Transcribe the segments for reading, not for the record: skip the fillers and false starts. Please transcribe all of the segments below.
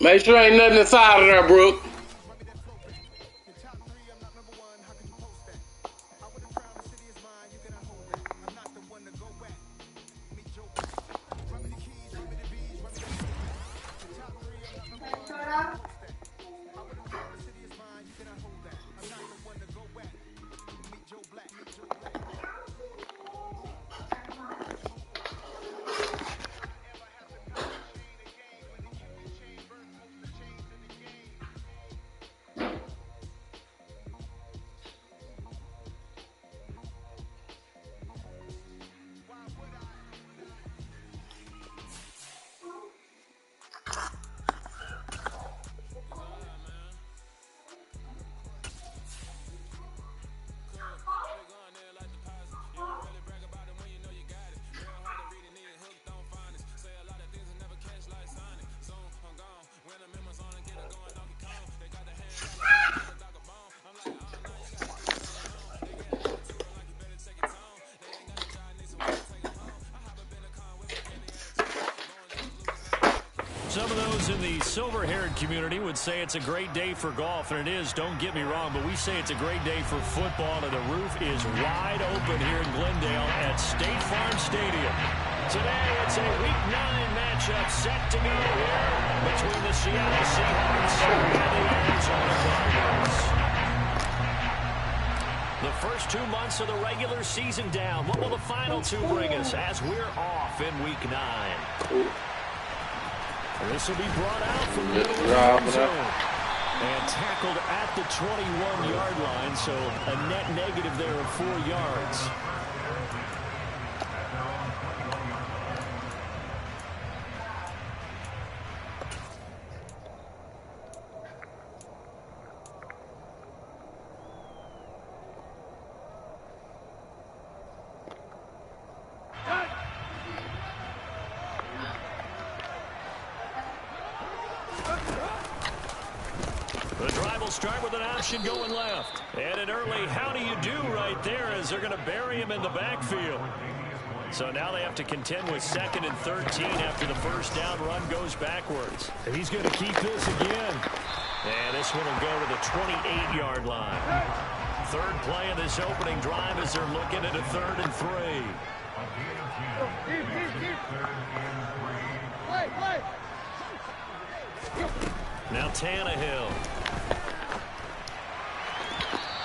Make sure ain't nothing inside of there, Brooke. Some of those in the silver-haired community would say it's a great day for golf, and it is, don't get me wrong, but we say it's a great day for football, and the roof is wide open here in Glendale at State Farm Stadium. Today, it's a Week 9 matchup set to go here between the Seattle Seahawks and the Arizona Cardinals. The first 2 months of the regular season down. What will the final two bring us as we're off in Week 9? This will be brought out from the middle of the zone and tackled at the 21-yard line, so a net negative there of 4 yards. Start with an option going left. And an early how do you do right there as they're going to bury him in the backfield. So now they have to contend with 2nd and 13 after the first down run goes backwards. And he's going to keep this again. And this one will go to the 28-yard line. Third play of this opening drive as they're looking at a 3rd and 3. Now Tannehill.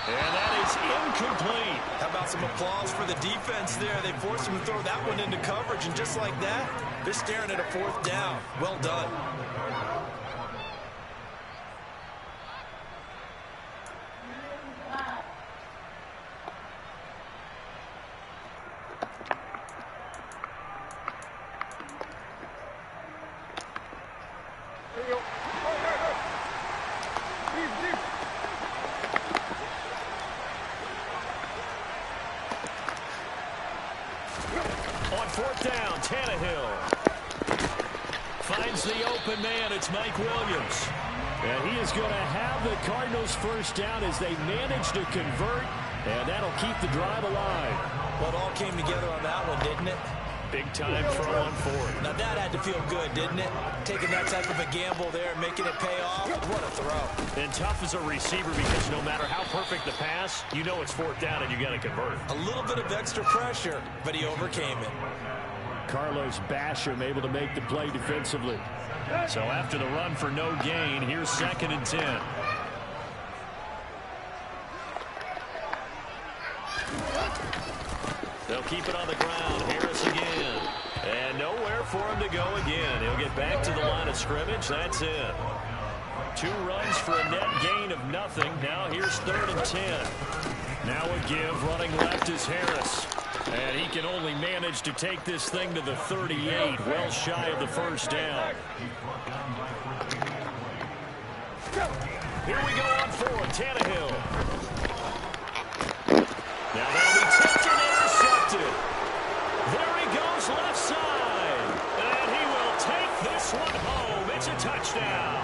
And that is incomplete. How about some applause for the defense there? They forced him to throw that one into coverage, and just like that, they're staring at a 4th down. Well done. On 4th down, Tannehill finds the open man. It's Mike Williams. And he is going to have the Cardinals first down as they manage to convert, and that'll keep the drive alive. Well, it all came together on that one, didn't it? Big time throw on 4th. Now that had to feel good, didn't it? Taking that type of a gamble there, making it pay off. What a throw. And tough as a receiver because no matter how perfect the pass, you know it's 4th down and you got to convert. A little bit of extra pressure, but he overcame it. Carlos Basham able to make the play defensively. So after the run for no gain, here's 2nd and 10. They'll keep it on the ground. Harris again. And nowhere for him to go again. He'll get back to the line of scrimmage. That's it. 2 runs for a net gain of nothing. Now here's 3rd and 10. Now a give. Running left is Harris. And he can only manage to take this thing to the 38. Well shy of the first down. Here we go on 4. Tannehill. Now that'll be tipped and intercepted. There he goes left side. And he will take this one home. It's a touchdown.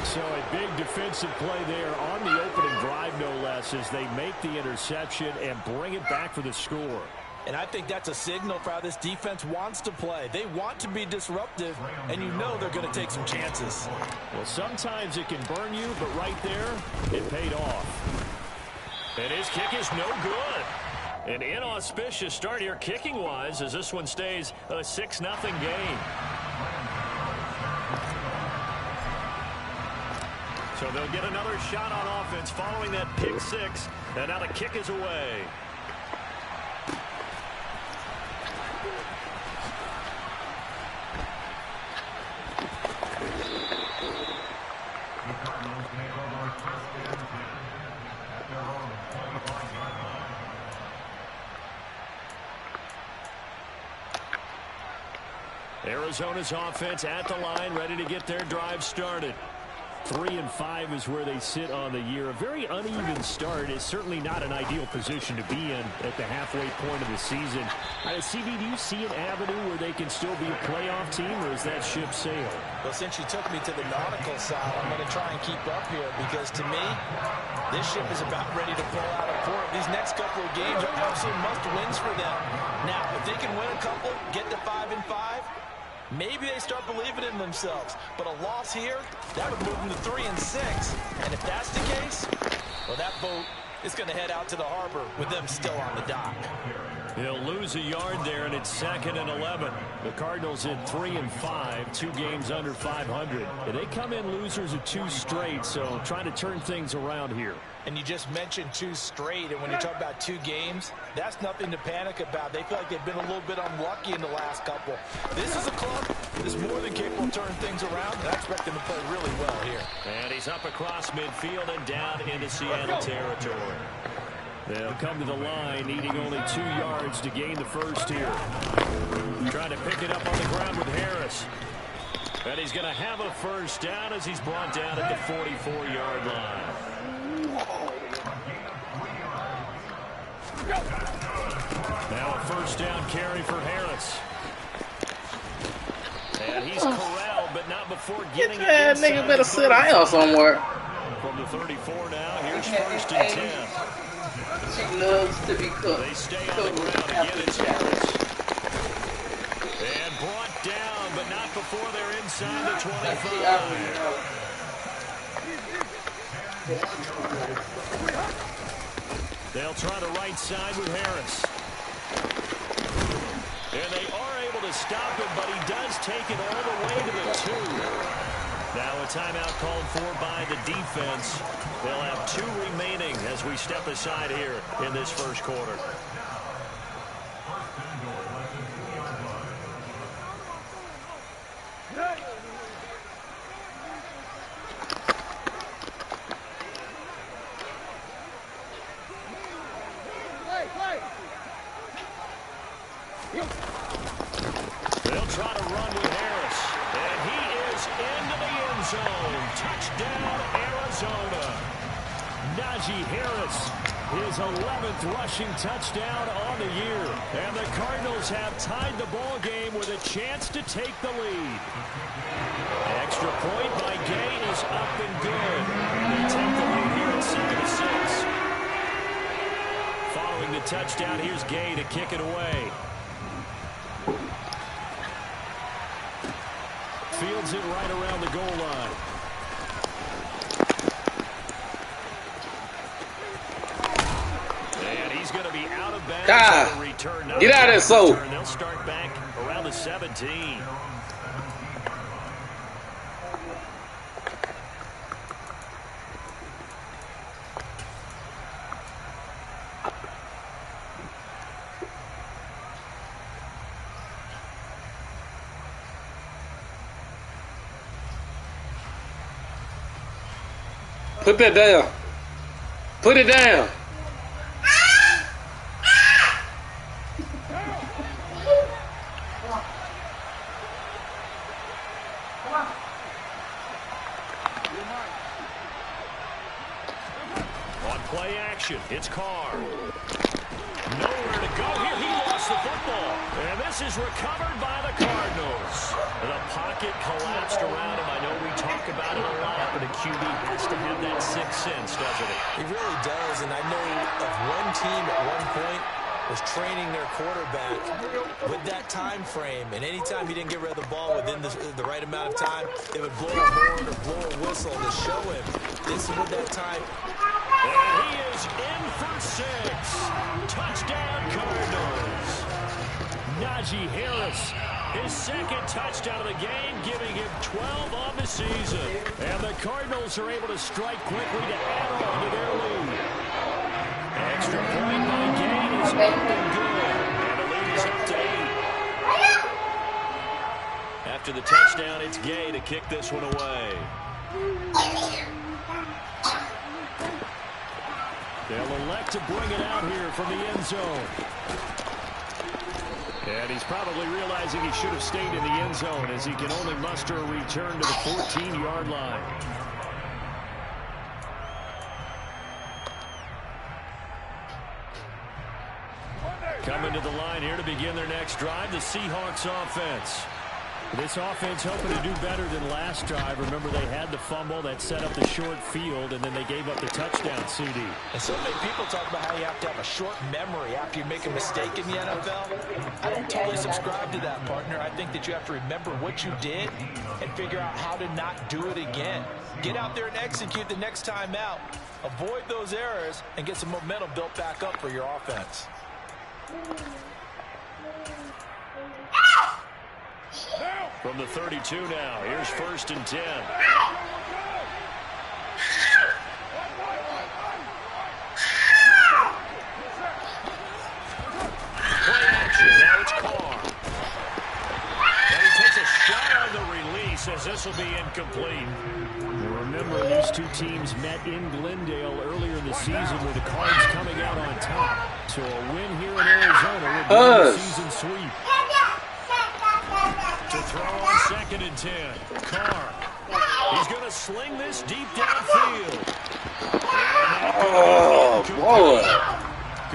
So a big defensive play there on the opening drive, no less, as they make the interception and bring it back for the score. And I think that's a signal for how this defense wants to play. They want to be disruptive, and you know they're going to take some chances. Well, sometimes it can burn you, but right there, it paid off. And his kick is no good. An inauspicious start here kicking-wise as this one stays a 6-0 game. So they'll get another shot on offense following that pick 6. And now the kick is away. Arizona's offense at the line, ready to get their drive started. 3-5 is where they sit on the year. A very uneven start is certainly not an ideal position to be in at the halfway point of the season. CB, do you see an avenue where they can still be a playoff team, or is that ship sailed? Well, since you took me to the nautical side, I'm going to try and keep up here because, to me, this ship is about ready to pull out of port. These next couple of games are absolute must-wins for them. Now, if they can win a couple, get to 5-5, maybe they start believing in themselves. But a loss here, that would move them to 3-6. And if that's the case, well, that boat is going to head out to the harbor with them still on the dock. He'll lose a yard there, and it's 2nd and 11. The Cardinals in 3-5, 2 games under 500. And they come in losers of 2 straight, so trying to turn things around here. And you just mentioned 2 straight, and when you talk about 2 games, that's nothing to panic about. They feel like they've been a little bit unlucky in the last couple. This is a club that's more than capable of turning things around, and I expect them to play really well here. And he's up across midfield and down into Seattle territory. They'll come to the line, needing only 2 yards to gain the first here. Trying to pick it up on the ground with Harris. And he's going to have a first down as he's brought down at the 44-yard line. Now a first down carry for Harris. And he's corralled, but not before getting it that inside. nigga better sit down somewhere. From the 34 now, here's 1st and 10. She loves to be cooked. They stay on the ground again. It's Harris. And brought down, but not before they're inside the 25. They'll try the right side with Harris. And they are able to stop him, but he does take it all the way to the 2. Now a timeout called for by the defense. They'll have 2 remaining as we step aside here in this first quarter. They'll try to run with Harris. And he is into the end zone. Touchdown, Arizona. Najee Harris, his 11th rushing touchdown on the year. And the Cardinals have tied the ball game with a chance to take the lead. Extra point by Gay is up and good. They take the lead here at 7-6. Following the touchdown, here's Gay to kick it away. Fields it right around the goal line. And he's going to be out of bounds. Get out of there, so. They'll start back around the 17. Put that down. Put it down. On play action, it's Carr. Nowhere to go here. He lost the football. And this is recovered by the Cardinals. The pocket collapsed around him. I know we talk about it a lot, but a QB has to have that sixth sense, doesn't it? He really does, and I know of one team at one point was training their quarterback with that time frame, and anytime he didn't get rid of the ball within the right amount of time, they would blow a horn or blow a whistle to show him this is what that time. And he is in for 6. Touchdown, Cardinals. Najee Harris, his second touchdown of the game, giving him 12 on the season. And the Cardinals are able to strike quickly to add on to their lead. Extra point by Gain is up and good. And the lead is up to 8. After the touchdown, it's Gay to kick this one away. They'll elect to bring it out here from the end zone. And he's probably realizing he should have stayed in the end zone as he can only muster a return to the 14-yard line. Coming to the line here to begin their next drive, the Seahawks offense. This offense hoping to do better than last drive. Remember, they had the fumble that set up the short field, and then they gave up the touchdown, CD. And so many people talk about how you have to have a short memory after you make a mistake in the NFL. I don't totally subscribe to that, partner. I think that you have to remember what you did and figure out how to not do it again. Get out there and execute the next time out. Avoid those errors and get some momentum built back up for your offense. From the 32 now, here's 1st and 10. Play action, now it's Carr. And he takes a shot on the release as this will be incomplete. Remember, these two teams met in Glendale earlier in the season with the Cards coming out on top. So a win here in Arizona would be a season sweep. To throw on 2nd and 10. Carr. He's going to sling this deep downfield. Oh, boy.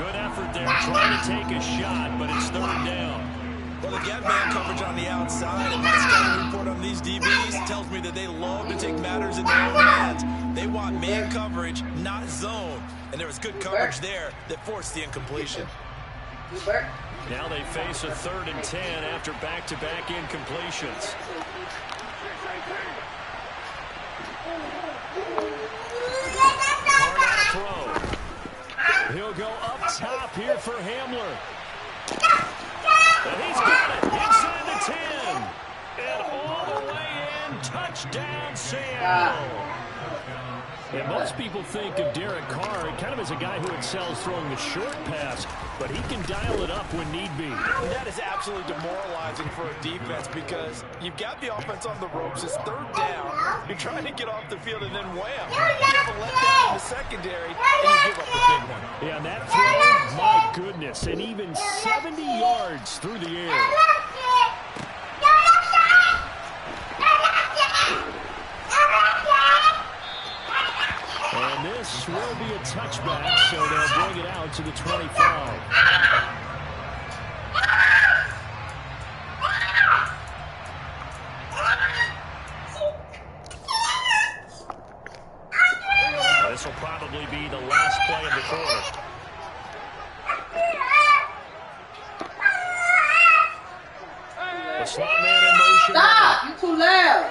Good effort there trying to take a shot, but it's 3rd down. Well, they get man coverage on the outside, and my scouting report on these DBs tells me that they love to take matters in their own hands. They want man coverage, not zone. And there was good coverage there that forced the incompletion. Now they face a 3rd and 10 after back-to-back incompletions. Carr throw. He'll go up top here for Hamler. And he's got it inside the 10. And all the way in, touchdown Seattle. And most people think of Derek Carr kind of as a guy who excels throwing the short pass, but he can dial it up when need be. That is absolutely demoralizing for a defense because you've got the offense on the ropes. It's 3rd down. You're trying to get off the field, and then wham, you have a letdown in the secondary, and you give up the big one. Yeah, and that throw, my goodness, and even 70 yards through the air. And this will be a touchback, so they'll bring it out to the 25. This will probably be the last play of the quarter. The slot man in motion. Stop! You're too loud.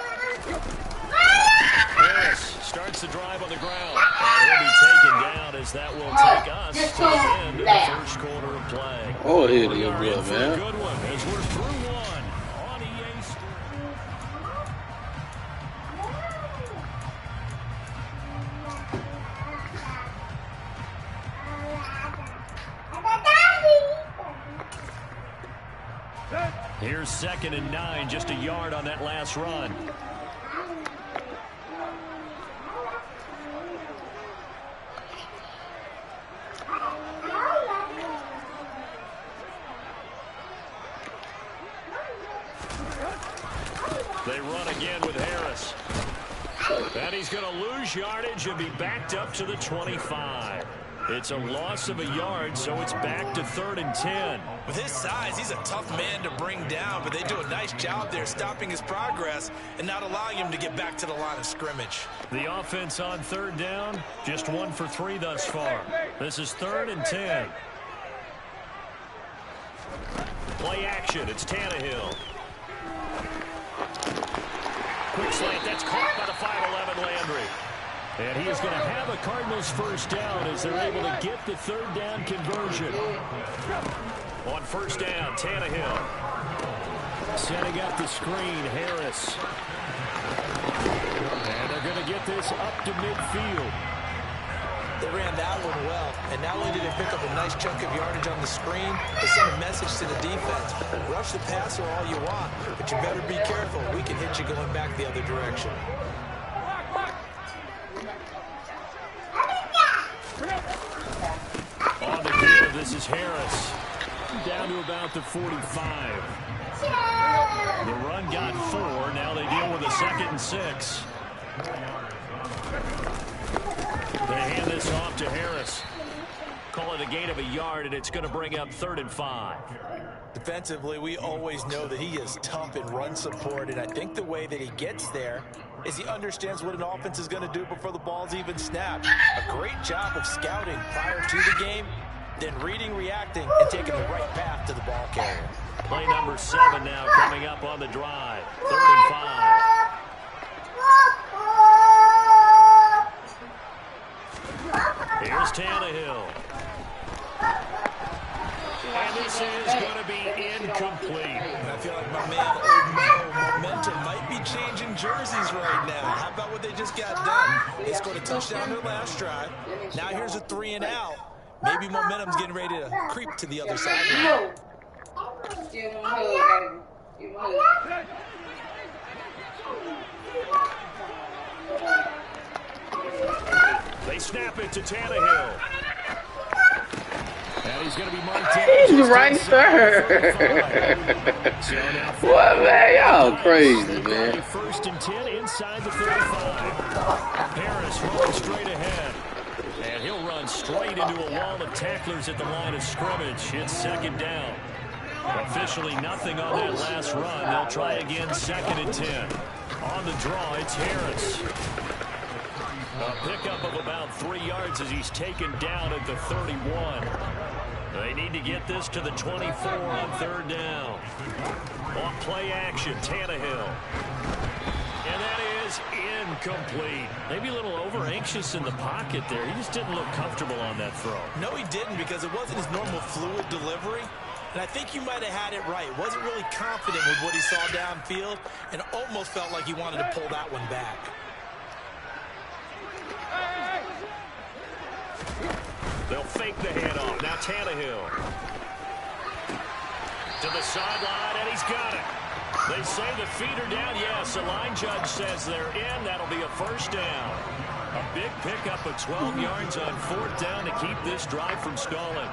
Harris starts the drive on the ground. And he'll be taken down as that will take us to the end of the 1st quarter of play. Oh, here We it are in is, for a man. good one as we're through one on EA Sports. Here's 2nd and 9, just a yard on that last run. They run again with Harris. And he's going to lose yardage and be backed up to the 25. It's a loss of a yard, so it's back to 3rd and 10. With his size, he's a tough man to bring down, but they do a nice job there stopping his progress and not allowing him to get back to the line of scrimmage. The offense on 3rd down, just 1 for 3 thus far. This is 3rd and 10. Play action, it's Tannehill. Quick slant, that's caught by the 5'11" Landry. And he is going to have a Cardinals first down as they're able to get the 3rd down conversion. On 1st down, Tannehill. Setting up the screen, Harris. And they're going to get this up to midfield. They ran that one well, and not only did they pick up a nice chunk of yardage on the screen, they sent a message to the defense. Rush the passer all you want, but you better be careful. We can hit you going back the other direction. On the give, this is Harris. Down to about the 45. The run got 4. Now they deal with a 2nd and 6. They hand this off to Harris. Call it a gain of a yard, and it's going to bring up 3rd and 5. Defensively, we always know that he is tough in run support, and I think the way that he gets there is he understands what an offense is going to do before the ball's even snapped. A great job of scouting prior to the game, then reading, reacting, and taking the right path to the ball carrier. Play number 7 now coming up on the drive. 3rd and 5. Here's Tannehill. And this is going to be incomplete. I feel like my man, Old Mo, momentum might be changing jerseys right now. How about what they just got done? They scored a touchdown their last drive. Now here's a 3 and out. Maybe momentum's getting ready to creep to the other side. They snap it to Tannehill. And he's going to be marked out. He's right there. What, man? Y'all crazy, man. 1st and 10 inside the 35. Harris rolling straight ahead. And he'll run straight into a wall of tacklers at the line of scrimmage. It's 2nd down. Officially nothing on that last run. They'll try again 2nd and 10. On the draw, it's Harris. A pickup of about 3 yards as he's taken down at the 31. They need to get this to the 24 on 3rd down. On play action, Tannehill. And that is incomplete. Maybe a little over-anxious in the pocket there. He just didn't look comfortable on that throw. No, he didn't, because it wasn't his normal fluid delivery. And I think you might have had it right. Wasn't really confident with what he saw downfield and almost felt like he wanted to pull that one back. They'll fake the handoff. Now Tannehill. To the sideline, and he's got it. They say the feet are down. Yes, the line judge says they're in. That'll be a 1st down. A big pickup of 12 yards on 4th down to keep this drive from stalling.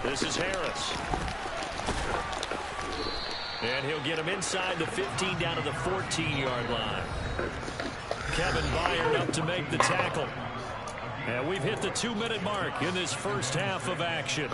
This is Harris. And he'll get him inside the 15 down to the 14-yard line. Kevin Byard up to make the tackle. And we've hit the 2-minute mark in this first half of action.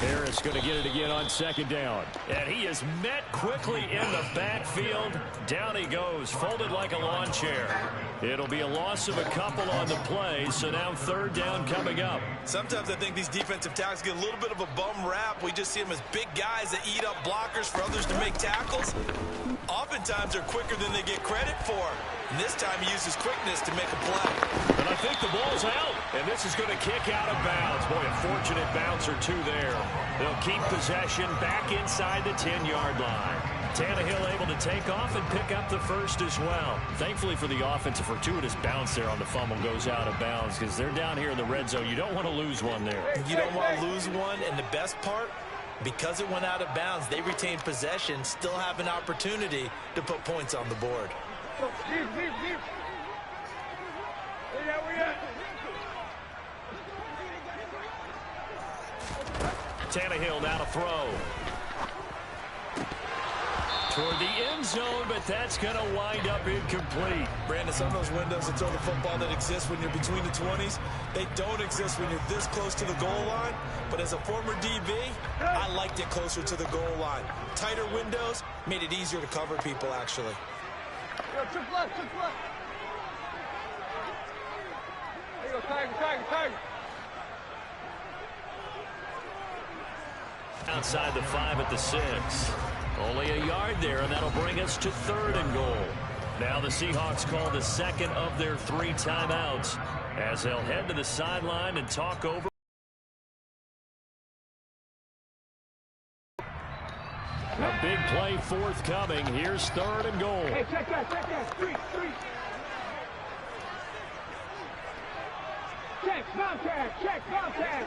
Harris going to get it again on 2nd down. And he is met quickly in the backfield. Down he goes, folded like a lawn chair. It'll be a loss of a couple on the play, so now 3rd down coming up. Sometimes I think these defensive tackles get a little bit of a bum rap. We just see them as big guys that eat up blockers for others to make tackles. Oftentimes they're quicker than they get credit for. And this time he uses quickness to make a play. And I think the ball's out. And this is going to kick out of bounds. Boy, a fortunate bounce or two there. They'll keep possession back inside the 10-yard line. Tannehill able to take off and pick up the first as well. Thankfully for the offense, a fortuitous bounce there on the fumble goes out of bounds because they're down here in the red zone. You don't want to lose one there. You don't want to lose one, and the best part, because it went out of bounds, they retained possession, still have an opportunity to put points on the board. Tannehill now to throw. Toward the end zone, but that's going to wind up incomplete. Brandon, some of those windows to throw the football that exist when you're between the 20s, they don't exist when you're this close to the goal line. But as a former DB, I liked it closer to the goal line. Tighter windows made it easier to cover people, actually. Trick left. There you go, Tiger. Outside the 5 at the 6. Only a yard there, and that'll bring us to 3rd and goal. Now the Seahawks call the second of their 3 timeouts as they'll head to the sideline and talk over. A big play forthcoming. Here's 3rd and goal. Hey, check that. Three. Check, bounce tag.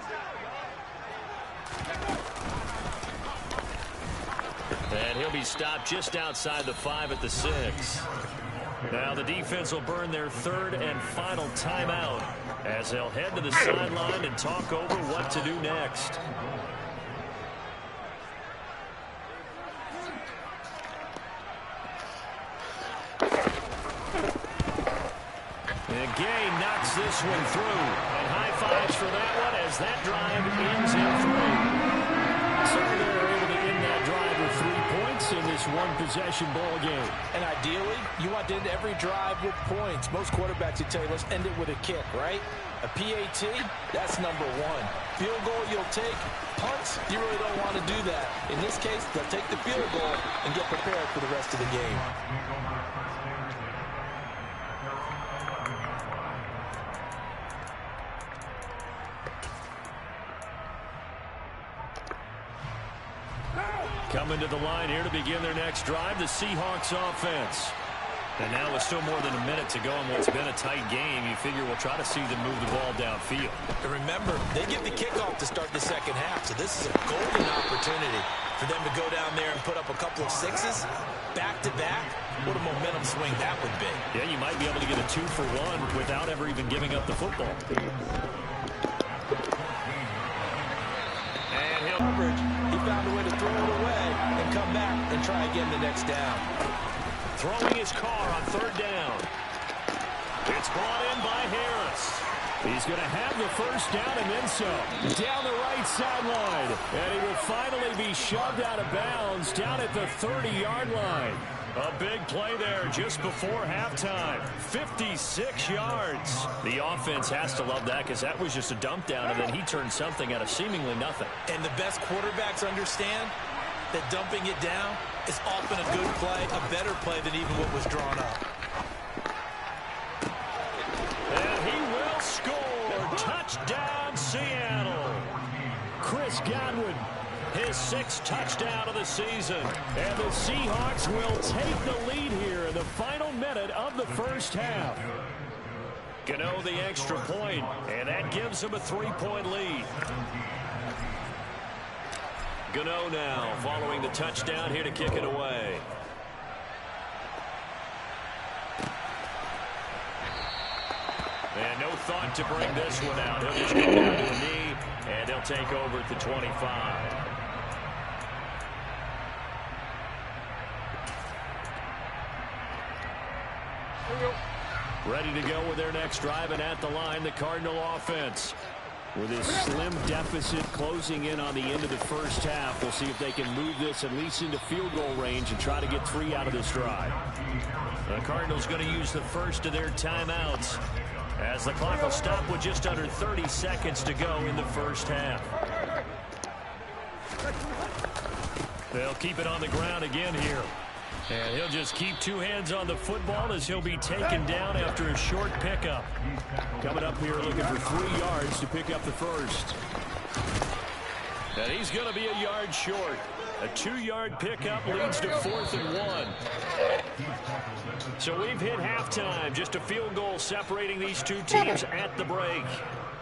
And he'll be stopped just outside the 5 at the 6. Now the defense will burn their 3rd and final timeout as they'll head to the sideline and talk over what to do next. And Gay knocks this one through. And high fives for that one as that drive ends in 3. So they're able to end that drive with 3 points in this one-possession ball game. And ideally, you want to end every drive with points. Most quarterbacks would tell you, let's end it with a kick, right? A PAT, that's number 1. Field goal you'll take. Punts, you really don't want to do that. In this case, they'll take the field goal and get prepared for the rest of the game. Coming to the line here to begin their next drive, the Seahawks offense. And now with still more than a minute to go in what's been a tight game, you figure we'll try to see them move the ball downfield. And remember, they get the kickoff to start the second half, so this is a golden opportunity for them to go down there and put up a couple of 6s back-to-back. What a momentum swing that would be. Yeah, you might be able to get a 2-for-1 without ever even giving up the football. And he'll coverage. He found a way to throw it away and come back and try again the next down. Throwing his car on 3rd down. It's brought in by Harris. He's going to have the first down and then some. Down the right sideline. And he will finally be shoved out of bounds down at the 30-yard line. A big play there just before halftime. 56 yards. The offense has to love that because that was just a dump down, and then he turned something out of seemingly nothing. And the best quarterbacks understand that dumping it down is often a good play, a better play than even what was drawn up. And he will score. Touchdown, Seattle. Chris Godwin, his 6th touchdown of the season. And the Seahawks will take the lead here in the final minute of the first half. Gano the extra point, and that gives him a 3-point lead. Gano now following the touchdown here to kick it away. And no thought to bring this one out. He'll just go down to the knee, and they'll take over at the 25. Ready to go with their next drive, and at the line, the Cardinal offense. With this slim deficit closing in on the end of the first half, we'll see if they can move this at least into field goal range and try to get 3 out of this drive. The Cardinals going to use the first of their timeouts as the clock will stop with just under 30 seconds to go in the first half. They'll keep it on the ground again here. And he'll just keep 2 hands on the football as he'll be taken down after a short pickup. Coming up here looking for 3 yards to pick up the first. And he's going to be a yard short. A 2-yard pickup leads to 4th and 1. So we've hit halftime. Just a field goal separating these two teams at the break.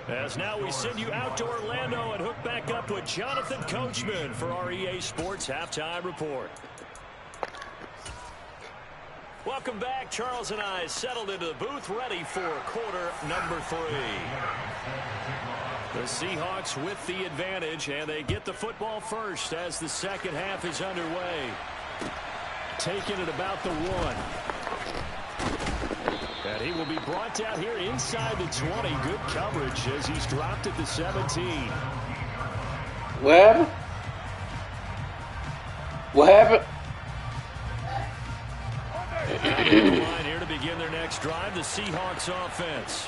As now we send you out to Orlando and hook back up with Jonathan Coachman for our EA Sports Halftime Report. Welcome back. Charles and I settled into the booth, ready for quarter number 3. The Seahawks with the advantage, and they get the football first as the second half is underway. Taking it about the 1. And he will be brought down here inside the 20. Good coverage as he's dropped at the 17. What happened? What happened? Line here to begin their next drive, the Seahawks offense.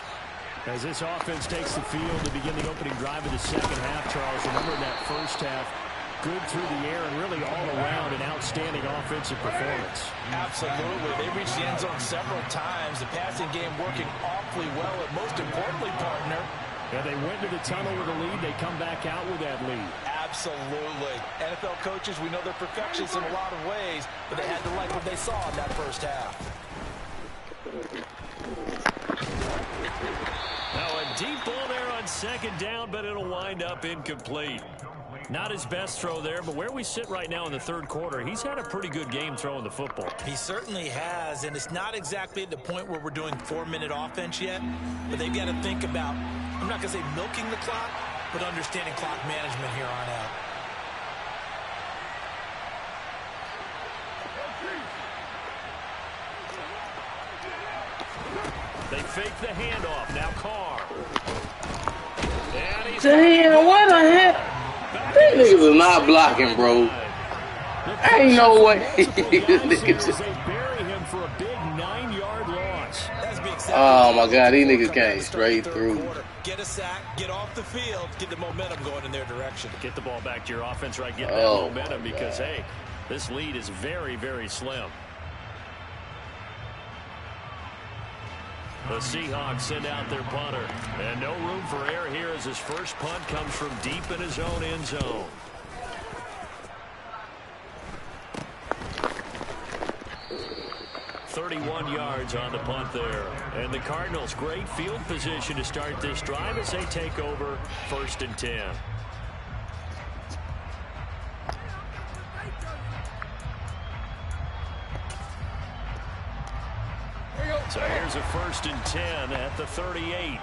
As this offense takes the field to begin the opening drive of the second half, Charles, remember that first half, good through the air and really all around an outstanding offensive performance. Absolutely. They reached the end zone several times. The passing game working awfully well, and most importantly, partner. Yeah, they went to the tunnel with a lead. They come back out with that lead. Absolutely. NFL coaches, we know they're perfectionists in a lot of ways, but they had to like what they saw in that first half. Now a deep ball there on second down, but it'll wind up incomplete. Not his best throw there, but where we sit right now in the third quarter, he's had a pretty good game throwing the football. He certainly has, and it's not exactly at the point where we're doing 4-minute offense yet, but they've got to think about, I'm not going to say milking the clock, but understanding clock management here on out. They fake the handoff. Now Carr. Damn, what the heck? These niggas are not blocking, bro. Ain't no way. They bury him for a big 9-yard loss. Oh my God, these niggas came straight through. Get a sack, get off the field, get the momentum going in their direction. Get the ball back to your offense, right? Get that momentum because, hey, this lead is very, very slim. The Seahawks send out their punter. And no room for error here as his first punt comes from deep in his own end zone. .31 yards on the punt there. And the Cardinals, great field position to start this drive as they take over 1st and 10. So here's a 1st and 10 at the 38.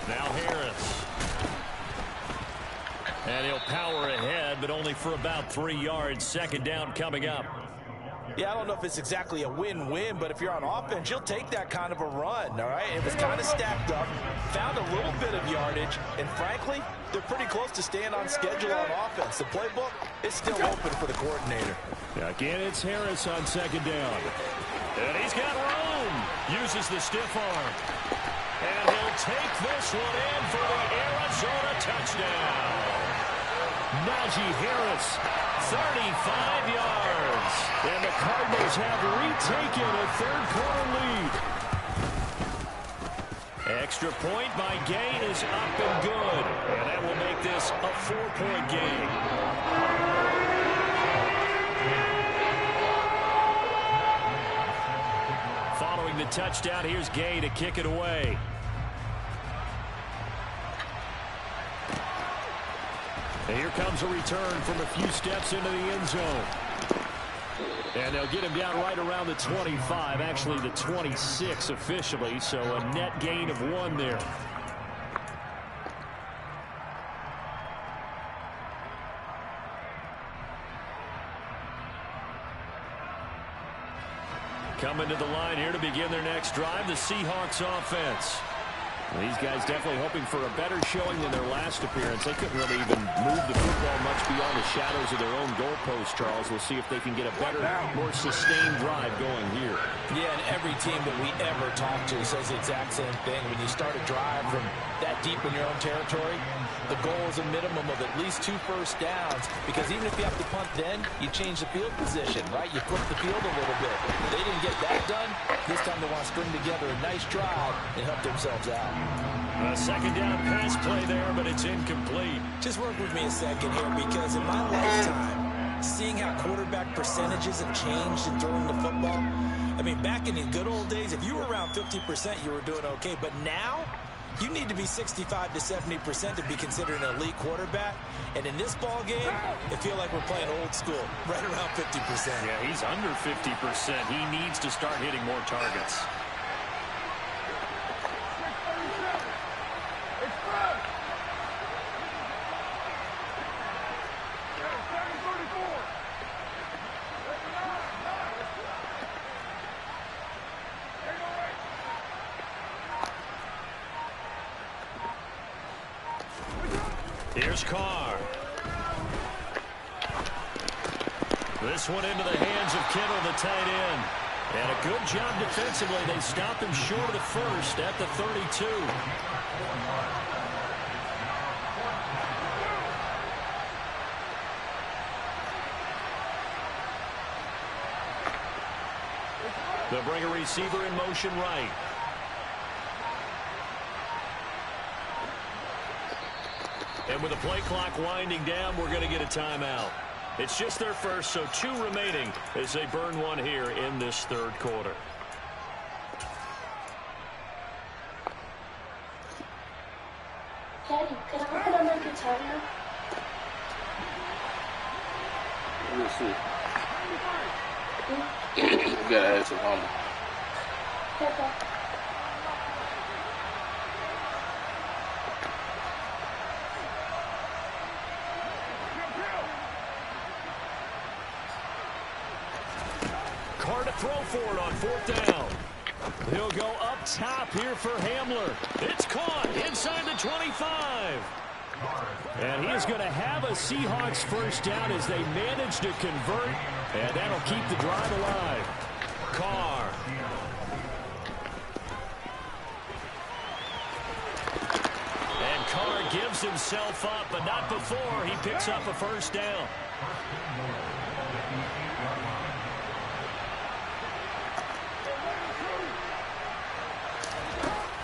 Now Harris. And he'll power ahead, but only for about 3 yards. Second down coming up. Yeah, I don't know if it's exactly a win-win, but if you're on offense, you'll take that kind of a run, all right? It was kind of stacked up, found a little bit of yardage, and frankly, they're pretty close to staying on schedule on offense. The playbook is still open for the coordinator. Again, it's Harris on second down. And he's got room. Uses the stiff arm. And he'll take this one in for the Arizona touchdown. Najee Harris, 35 yards. And the Cardinals have retaken a third-quarter lead. Extra point by Gain is up and good. And that will make this a 4-point game. Following the touchdown, here's Gay to kick it away. And here comes a return from a few steps into the end zone. And they'll get him down right around the 25, actually the 26 officially, so a net gain of 1 there. Coming to the line here to begin their next drive, the Seahawks offense. Well, these guys definitely hoping for a better showing than their last appearance. They couldn't really even move the football much beyond the shadows of their own goalpost, Charles. We'll see if they can get a better, more sustained drive going here. Yeah, and every team that we ever talk to says the exact same thing. When you start a drive from that deep in your own territory, the goal is a minimum of at least 2 first downs, because even if you have to punt then, you change the field position, right? You flip the field a little bit. If they didn't get that done, this time they want to string together a nice drive and help themselves out. A second down pass play there, but it's incomplete. Just work with me a second here, because in my lifetime, seeing how quarterback percentages have changed in throwing the football, I mean, back in the good old days, if you were around 50%, you were doing okay. But now, you need to be 65 to 70% to be considered an elite quarterback. And in this ball game, it feels like we're playing old school, right around 50%. Yeah, he's under 50%. He needs to start hitting more targets. Here's Carr. This one into the hands of Kittle, the tight end. And a good job defensively. They stopped him short of the first at the 32. They'll bring a receiver in motion right. And with the play clock winding down, we're going to get a timeout. It's just their first, so 2 remaining as they burn one here in this third quarter. Daddy, can I put on my guitar now? We'll see. You gotta ask your mama. Okay. Carr to throw for it on 4th down. He'll go up top here for Hamler. It's caught inside the 25. And he is going to have a Seahawks first down as they manage to convert, and that'll keep the drive alive. Carr. And Carr gives himself up, but not before he picks up a first down.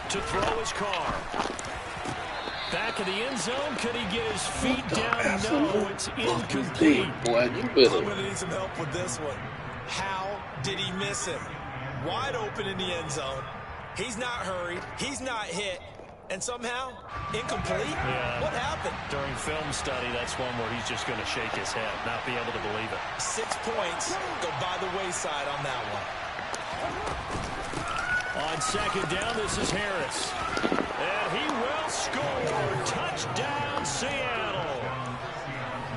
To throw his Carr. Back of the end zone. Could he get his feet down? No, it's incomplete. Boy, you I'm better. going to need some help with this one. How did he miss him? Wide open in the end zone. He's not hurried. He's not hit. And somehow, incomplete? Yeah. What happened? During film study, that's one where he's just going to shake his head, not be able to believe it. 6 points go by the wayside on that one. On second down, this is Harris. And he will score. Touchdown, Seattle.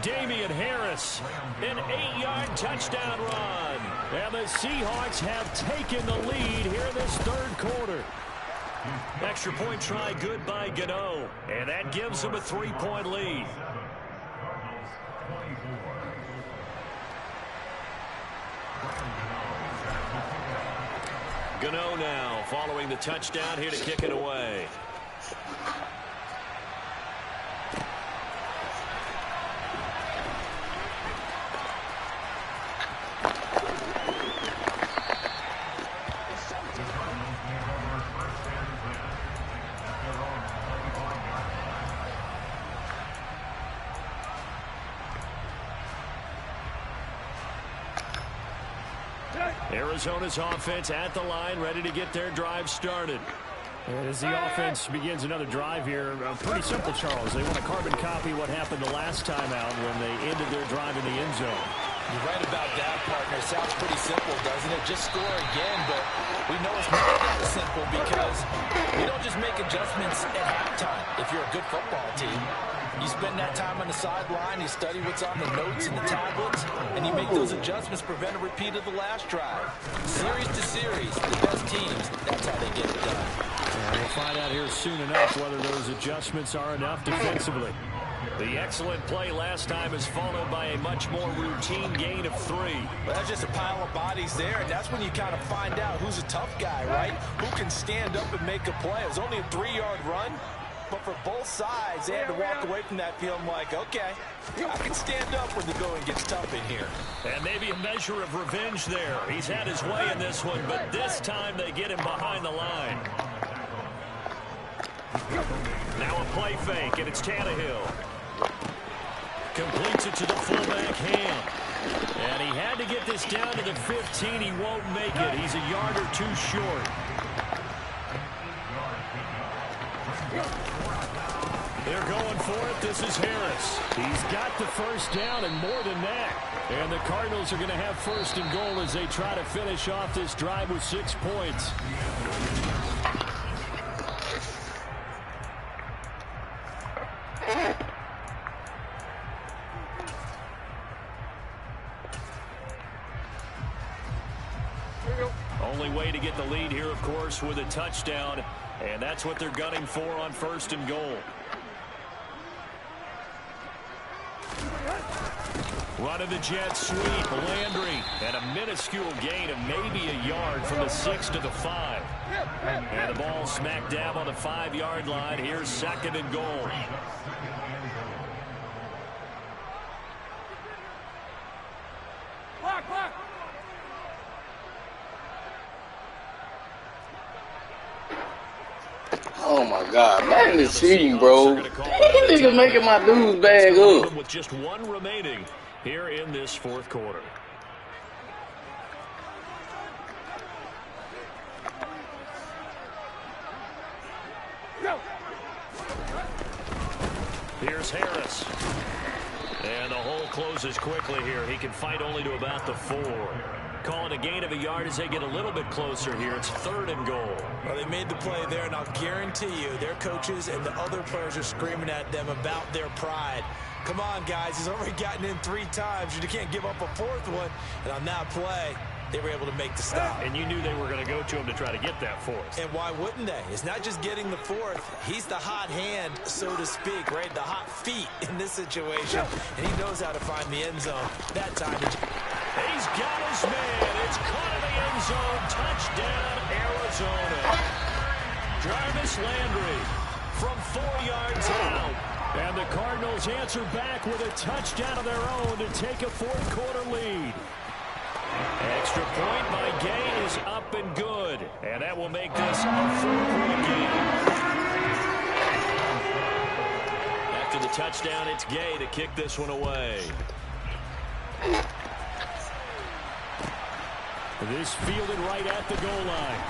Damian Harris, an 8-yard touchdown run. And the Seahawks have taken the lead here in this third quarter. Extra point try good by Gano. And that gives them a 3-point lead. Gano now following the touchdown here to kick it away. Arizona's offense at the line, ready to get their drive started. And as the offense begins another drive here, pretty simple, Charles. They want to carbon copy what happened the last time out when they ended their drive in the end zone. You're right about that, partner. Sounds pretty simple, doesn't it? Just score again, but we know it's not that simple because we don't just make adjustments at halftime. If you're a good football team, you spend that time on the sideline, you study what's on the notes and the tablets, and you make those adjustments, prevent a repeat of the last drive. Series to series, the best teams, that's how they get it done. And we'll find out here soon enough whether those adjustments are enough defensively. The excellent play last time is followed by a much more routine gain of 3. Well, that's just a pile of bodies there, and that's when you kind of find out who's a tough guy, right? Who can stand up and make a play. It was only a 3-yard run, but for both sides, they had to walk away from that feeling like, okay, I can stand up when the going gets tough in here. And maybe a measure of revenge there. He's had his way in this one, but this time they get him behind the line. Now a play fake, and it's Tannehill. Completes it to the fullback Ham. And he had to get this down to the 15. He won't make it. He's a yard or two short. They're going for it. This is Harris. He's got the first down and more than that. And the Cardinals are going to have first and goal as they try to finish off this drive with 6 points. Only way to get the lead here, of course, with a touchdown. And that's what they're gunning for on first and goal. Run of the jet sweep, Landry, and a minuscule gain of maybe a yard from the 6 to the 5. And the ball smack dab on the 5-yard line. Here's second and goal. Oh my God, man, is cheating, bro. These niggas making my dudes bag up. With just 1 remaining here in this fourth quarter. Here's Harris. And the hole closes quickly here. He can fight only to about the 4. Calling a gain of a yard as they get a little bit closer here. It's third and goal. Well, they made the play there, and I'll guarantee you their coaches and the other players are screaming at them about their pride. Come on, guys. He's already gotten in 3 times. You can't give up a 4th one. And on that play, they were able to make the stop. And you knew they were going to go to him to try to get that 4th. And why wouldn't they? It's not just getting the 4th. He's the hot hand, so to speak, right? The hot feet in this situation. And he knows how to find the end zone. That time. He's got his man. It's caught in the end zone. Touchdown, Arizona. Jarvis Landry from 4 yards out. And the Cardinals answer back with a touchdown of their own to take a fourth quarter lead. Extra point by Gay is up and good. And that will make this a 4-point game. After the touchdown, it's Gay to kick this one away. This fielded right at the goal line.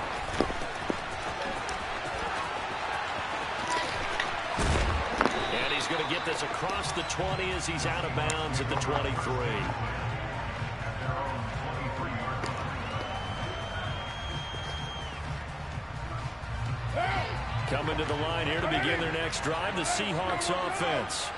And he's going to get this across the 20 as he's out of bounds at the 23. Coming to the line here to begin their next drive, the Seahawks offense.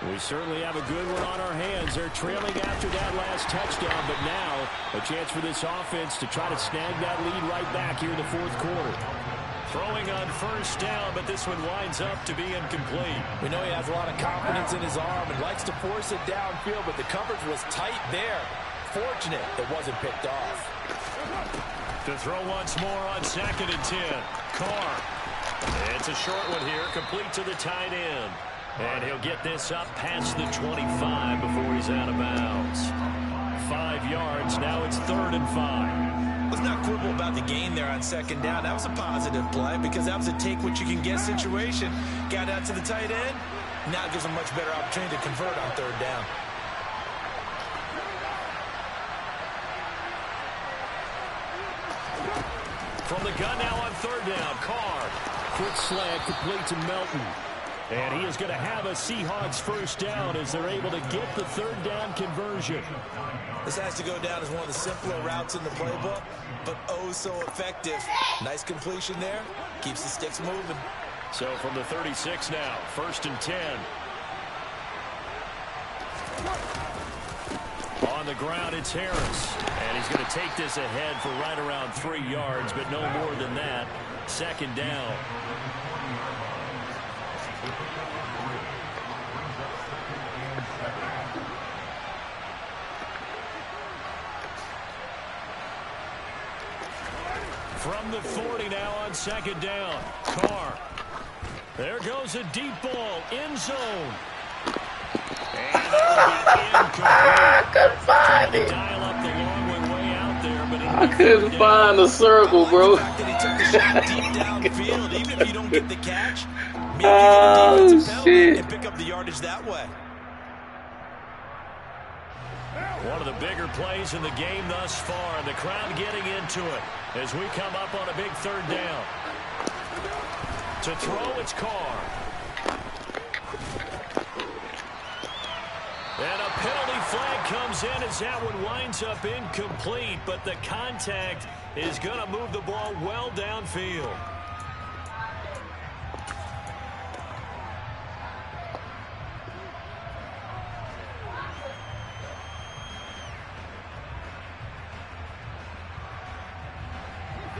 We certainly have a good one on our hands. They're trailing after that last touchdown, but now a chance for this offense to try to snag that lead right back here in the fourth quarter. Throwing on first down, but this one winds up to be incomplete. We know he has a lot of confidence in his arm and likes to force it downfield, but the coverage was tight there. Fortunate it wasn't picked off. To throw once more on second and 10. Carr. It's a short one here, complete to the tight end. And he'll get this up past the 25 before he's out of bounds. 5 yards, now it's 3rd and 5. Let's not quibble about the gain there on second down. That was a positive play because that was a take-what-you-can-get situation. Got out to the tight end. Now it gives him a much better opportunity to convert on 3rd down. From the gun now on 3rd down, Carr. Quick slant complete to Melton. And he is going to have a Seahawks first down as they're able to get the 3rd down conversion. This has to go down as one of the simpler routes in the playbook, but oh so effective. Nice completion there. Keeps the sticks moving. So from the 36 now, 1st and 10. On the ground, it's Harris. And he's going to take this ahead for right around 3 yards, but no more than that. 2nd down. From the 40 now on 2nd down. Carr. There goes a deep ball. End zone. And that will be incomplete. I couldn't find it. Dial up the long one way out there, but I couldn't find the circle, bro. The fact that he took the shot deep downfield, even if you don't get the catch, Maybe get a defensive penalty shit. and pick up the yardage that way. One of the bigger plays in the game thus far, and the crowd getting into it as we come up on a big third down. To throw, it's Carr. And a penalty flag comes in as that one winds up incomplete, but the contact is going to move the ball well downfield.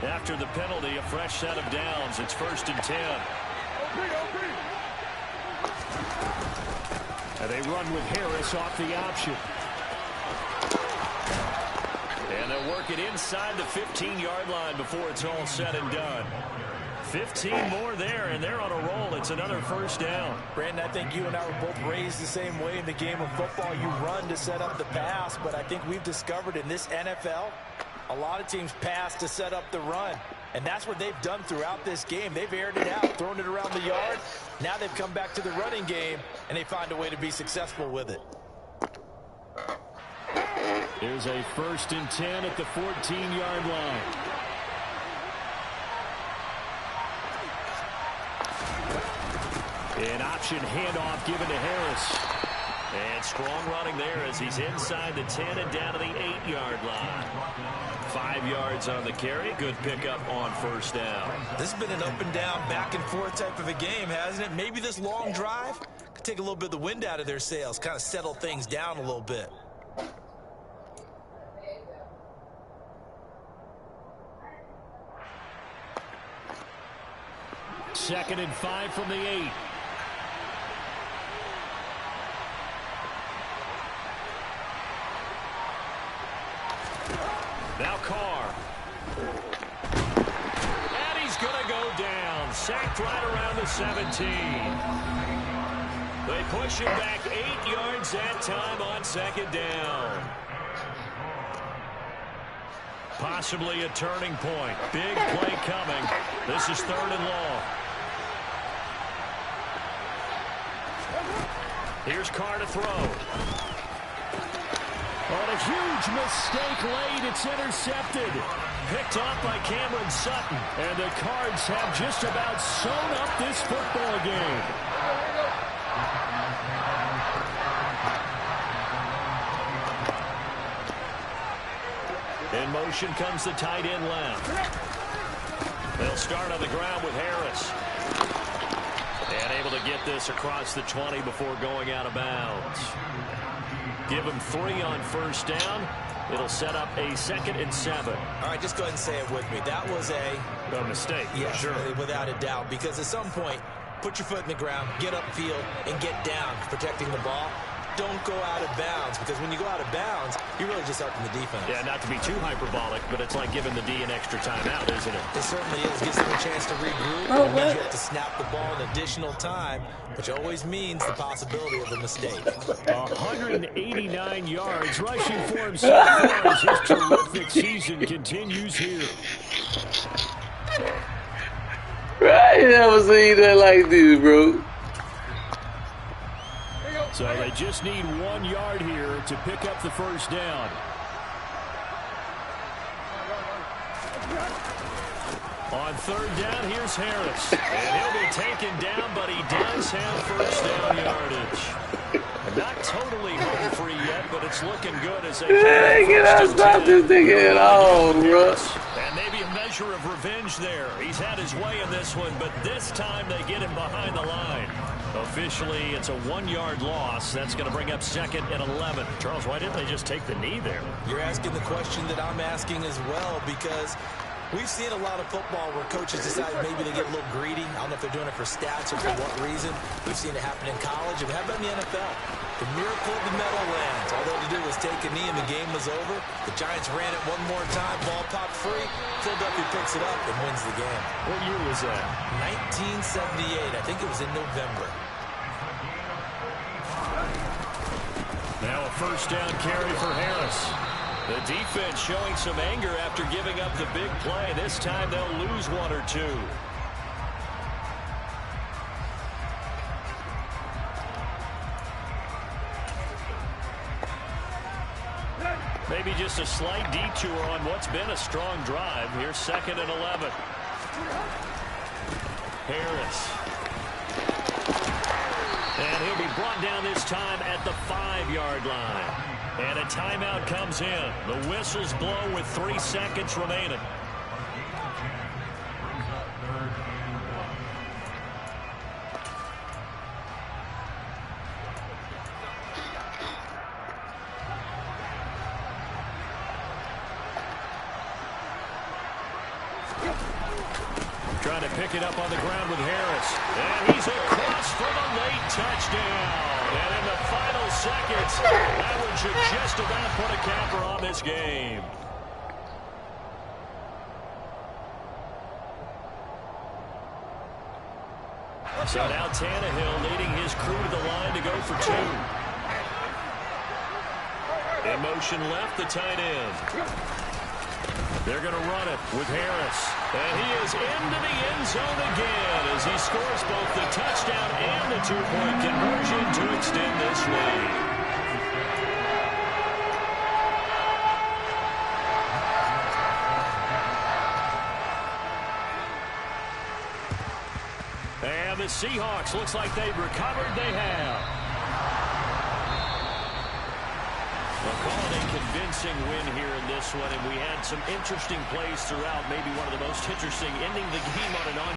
After the penalty, a fresh set of downs. It's 1st and 10. And they run with Harris off the option. And they'll work it inside the 15-yard line before it's all said and done. 15 more there, and they're on a roll. It's another 1st down. Brandon, I think you and I were both raised the same way in the game of football. You run to set up the pass, but I think we've discovered in this NFL, a lot of teams pass to set up the run. And that's what they've done throughout this game. They've aired it out, thrown it around the yard. Now they've come back to the running game, and they find a way to be successful with it. Here's a 1st and 10 at the 14-yard line. An option handoff given to Harris. And strong running there as he's inside the 10 and down to the 8-yard line. 5 yards on the carry. Good pickup on 1st down. This has been an up and down, back and forth type of a game, hasn't it? Maybe this long drive could take a little bit of the wind out of their sails, kind of settle things down a little bit. Second and 5 from the 8. Now Carr. And he's going to go down. Sacked right around the 17. They push him back 8 yards that time on 2nd down. Possibly a turning point. Big play coming. This is 3rd and long. Here's Carr to throw. On a huge mistake late, it's intercepted. Picked off by Cameron Sutton. And the Cards have just about sewn up this football game. In motion comes the tight end left. They'll start on the ground with Harris. And able to get this across the 20 before going out of bounds. Give him 3 on 1st down. It'll set up a 2nd and 7. All right, just go ahead and say it with me. That was a mistake. Yeah, sure. Without a doubt. Because at some point, put your foot in the ground, get upfield, and get down protecting the ball. Don't go out of bounds, because when you go out of bounds, you're really just helping the defense. Yeah, not to be too hyperbolic, but it's like giving the D an extra timeout, isn't it? It certainly is. Gives them a chance to regroup. Oh, it means what? you have to snap the ball an additional time, which always means the possibility of a mistake. 189 yards rushing for him so far as his terrific season continues here. I ain't never seen that like this, bro. So they just need 1 yard here to pick up the 1st down. On 3rd down, here's Harris. And he'll be taken down, but he does have 1st down yardage. Not totally home free yet, but it's looking good as they Cannot stop this nigga at all, bro. And maybe a measure of revenge there. He's had his way in this one, but this time they get him behind the line. Officially, it's a 1-yard loss. That's going to bring up 2nd and 11. Charles, why didn't they just take the knee there? You're asking the question that I'm asking as well, because we've seen a lot of football where coaches decide maybe they get a little greedy. I don't know if they're doing it for stats or for what reason. We've seen it happen in college, and how about in the NFL? The miracle of the Meadowlands. All they had to do was take a knee, and the game was over. The Giants ran it one more time. Ball popped free. Philadelphia picks it up and wins the game. What year was that? 1978. I think it was in November. Now a 1st down carry for Harris. The defense showing some anger after giving up the big play. This time they'll lose 1 or 2. Maybe just a slight detour on what's been a strong drive. Here's 2nd and 11. Harris. And he'll be brought down this time at the 5-yard line. And a timeout comes in. The whistles blow with 3 seconds remaining. Trying to pick it up on the ground with Harris. And he's across for the late touchdown. And in the final seconds, that one should just about put a capper on this game. So now Tannehill leading his crew to the line to go for 2. In motion left, the tight end. They're going to run it with Harris. And he is into the end zone again as he scores both the touchdown and the 2-point conversion to extend this lead. And the Seahawks, looks like they've recovered. They have. Well, calling a convincing win here in this one, and we had some interesting plays throughout. Maybe one of the most interesting, ending the game on an